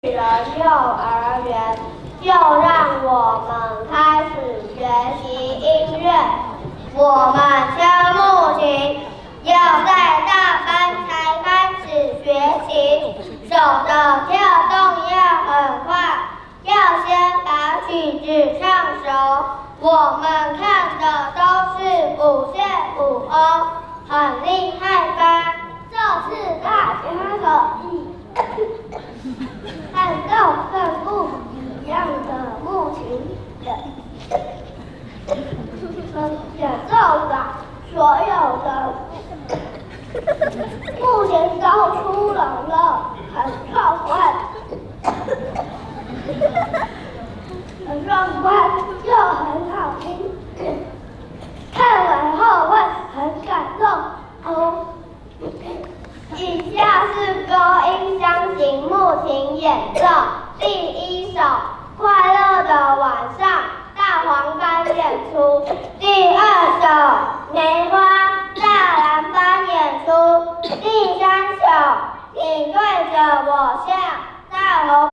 人幼儿园，就让我们开始学习音乐。我们敲木琴，要在大班才开始学习，手的跳动要很快，要先把曲子唱熟。我们看的都是5线5欧，很厉害吧？这次大家看到跟不一样的木琴演奏法，所有的木琴都出笼了，很壮观，很壮观又很好听，看完后会很感动哦。以下是高音箱型木琴演奏第1首《快乐的晚上》，大黄班演出；第2首《梅花》，大蓝班演出；第3首《你对着我笑》，大红